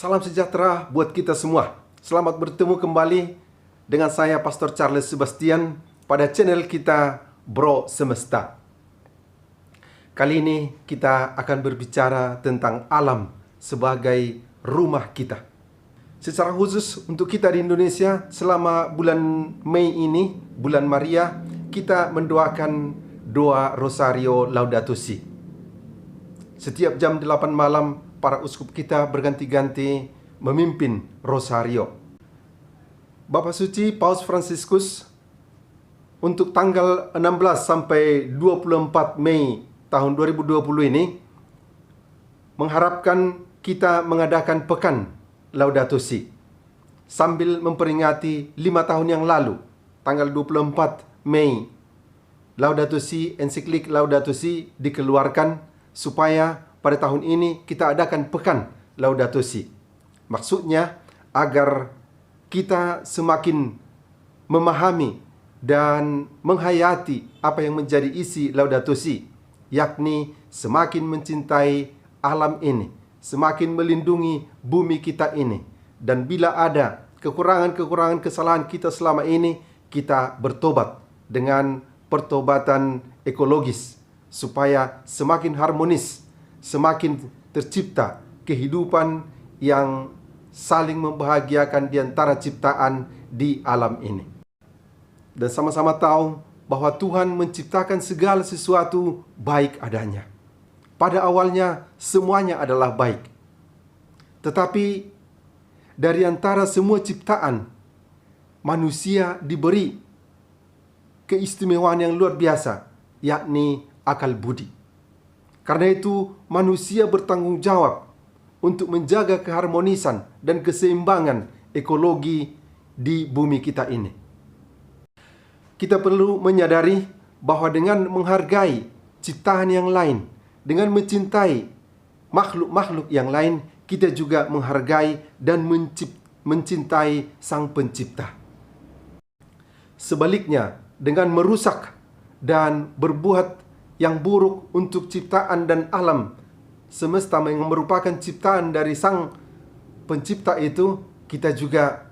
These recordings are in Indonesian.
Salam sejahtera buat kita semua. Selamat bertemu kembali dengan saya Pastor Charles Sebastian pada channel kita Bro Semesta. Kali ini kita akan berbicara tentang alam sebagai rumah kita. Secara khusus untuk kita di Indonesia, selama bulan Mei ini, bulan Maria, kita mendoakan doa Rosario Laudato Si. Setiap jam 8 malam, para uskup kita berganti-ganti memimpin Rosario. Bapak Suci Paus Fransiskus untuk tanggal 16 sampai 24 Mei tahun 2020 ini mengharapkan kita mengadakan pekan Laudato Si sambil memperingati 5 tahun yang lalu, tanggal 24 Mei, Laudato Si, ensiklik Laudato Si dikeluarkan supaya pada tahun ini kita adakan pekan Laudato Si. Maksudnya agar kita semakin memahami dan menghayati apa yang menjadi isi Laudato Si, yakni semakin mencintai alam ini, semakin melindungi bumi kita ini, dan bila ada kekurangan-kekurangan kesalahan kita selama ini, kita bertobat dengan pertobatan ekologis supaya semakin harmonis, semakin tercipta kehidupan yang saling membahagiakan di antara ciptaan di alam ini. Dan sama-sama tahu bahwa Tuhan menciptakan segala sesuatu baik adanya. Pada awalnya semuanya adalah baik. Tetapi dari antara semua ciptaan, manusia diberi keistimewaan yang luar biasa, yakni akal budi. Karena itu, manusia bertanggung jawab untuk menjaga keharmonisan dan keseimbangan ekologi di bumi kita ini. Kita perlu menyadari bahwa dengan menghargai ciptaan yang lain, dengan mencintai makhluk-makhluk yang lain, kita juga menghargai dan mencintai Sang Pencipta. Sebaliknya, dengan merusak dan berbuat yang buruk untuk ciptaan dan alam semesta yang merupakan ciptaan dari Sang Pencipta itu, kita juga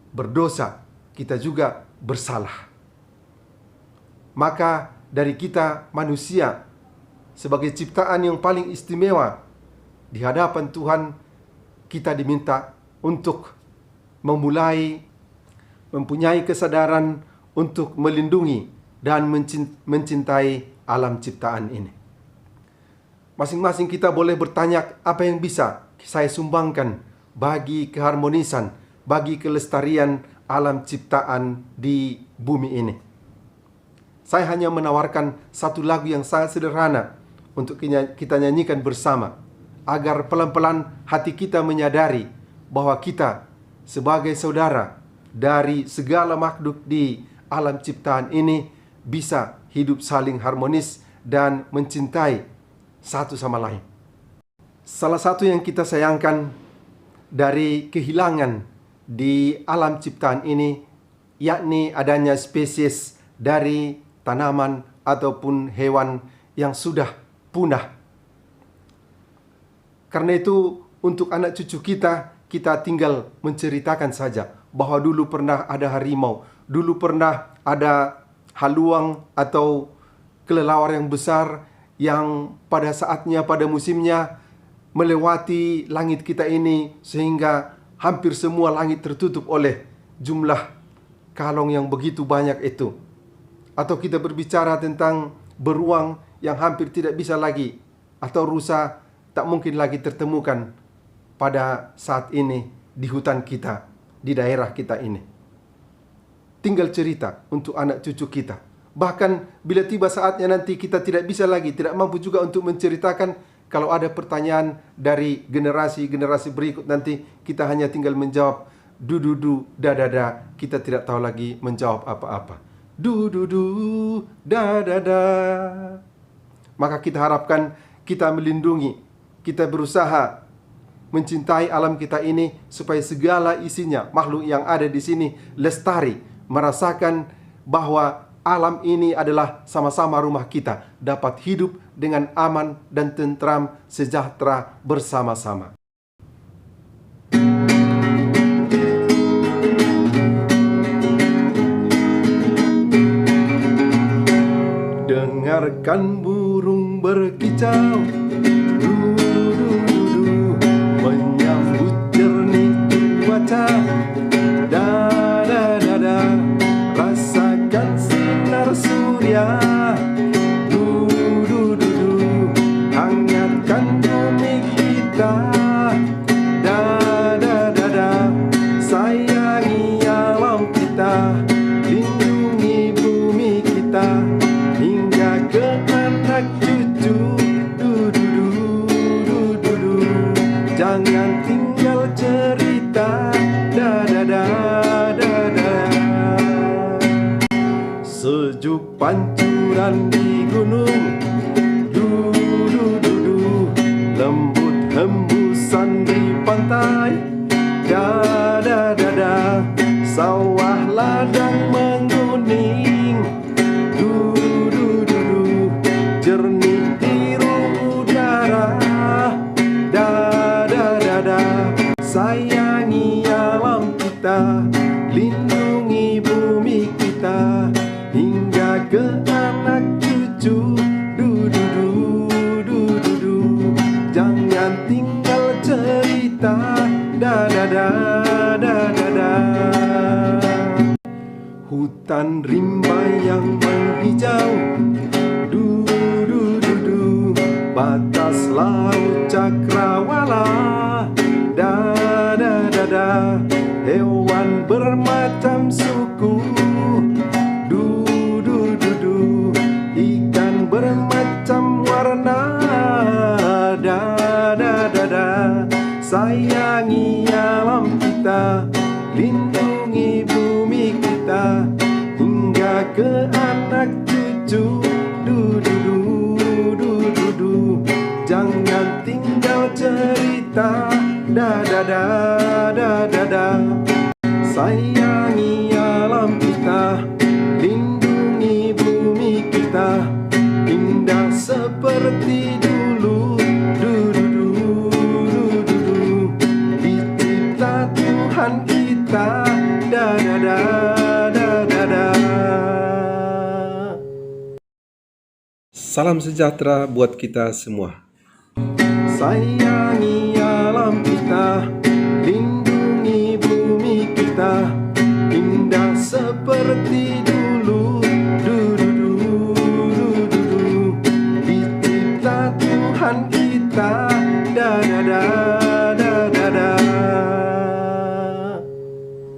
berdosa, kita juga bersalah. Maka dari kita manusia sebagai ciptaan yang paling istimewa di hadapan Tuhan, kita diminta untuk mempunyai kesadaran untuk melindungi dan mencintai alam ciptaan ini. Masing-masing kita boleh bertanya apa yang bisa saya sumbangkan bagi keharmonisan, bagi kelestarian alam ciptaan di bumi ini. Saya hanya menawarkan satu lagu yang sangat sederhana untuk kita nyanyikan bersama, agar pelan-pelan hati kita menyadari bahwa kita sebagai saudara dari segala makhluk di alam ciptaan ini bisa hidup saling harmonis dan mencintai satu sama lain. Salah satu yang kita sayangkan dari kehilangan di alam ciptaan ini, yakni adanya spesies dari tanaman ataupun hewan yang sudah punah. Karena itu, untuk anak cucu kita tinggal menceritakan saja bahwa dulu pernah ada harimau, dulu pernah ada haluang atau kelelawar yang besar yang pada saatnya, pada musimnya melewati langit kita ini, sehingga hampir semua langit tertutup oleh jumlah kalong yang begitu banyak itu. Atau kita berbicara tentang beruang yang hampir tidak bisa lagi, atau rusa tak mungkin lagi tertemukan pada saat ini di hutan kita, di daerah kita ini. Tinggal cerita untuk anak cucu kita. Bahkan bila tiba saatnya nanti kita tidak bisa lagi, tidak mampu juga untuk menceritakan, kalau ada pertanyaan dari generasi-generasi berikut nanti, kita hanya tinggal menjawab du-du-du, da-da-da. Kita tidak tahu lagi menjawab apa-apa. Du-du-du, da-da-da. Maka kita harapkan kita melindungi, kita berusaha mencintai alam kita ini supaya segala isinya, makhluk yang ada di sini lestari, merasakan bahwa alam ini adalah sama-sama rumah kita, dapat hidup dengan aman dan tentram, sejahtera bersama-sama. biarkan burung berkicau, du du du du, menyambut jernih cuaca. Da da da da, rasakan sinar surya, du du du du, hangatkan bumi kita. Da da da da, sayangi alam kita, lindungi bumi kita, hingga ke anak cucu. Du du du du du du, jangan tinggal cerita. Da da da da da. Sejuk pancuran di gunung, du du du du, lembut hembusan di pantai. Da da da da, sawah ladang menguning, du du du du, jernih biru udara. Da da da da, sayangi alam kita, lindungi bumi kita, hingga ke anak cucu. Du du du du du du, jangan tinggal cerita. Da da da da da da. Hutan rimba yang menghijau, du du du du, batas laut cakrawala. Da da da da, hewan bermacam suku, du du du du, ikan bermacam warna. Da da da da, sayangi alam kita, lindungi bumi kita, hingga ke anak cucu. Du du du du du du, jangan tinggal cerita. Da da da da da da, sayangi alam kita, lindungi bumi kita, indah seperti dulu. Du du du du du du, dicipta Tuhan kita. Da da da da da da. Salam sejahtera buat kita semua. Sayangi alam kita, lindungi bumi kita, indah seperti dulu. Du du du du du du, dicipta Tuhan kita. Da da da.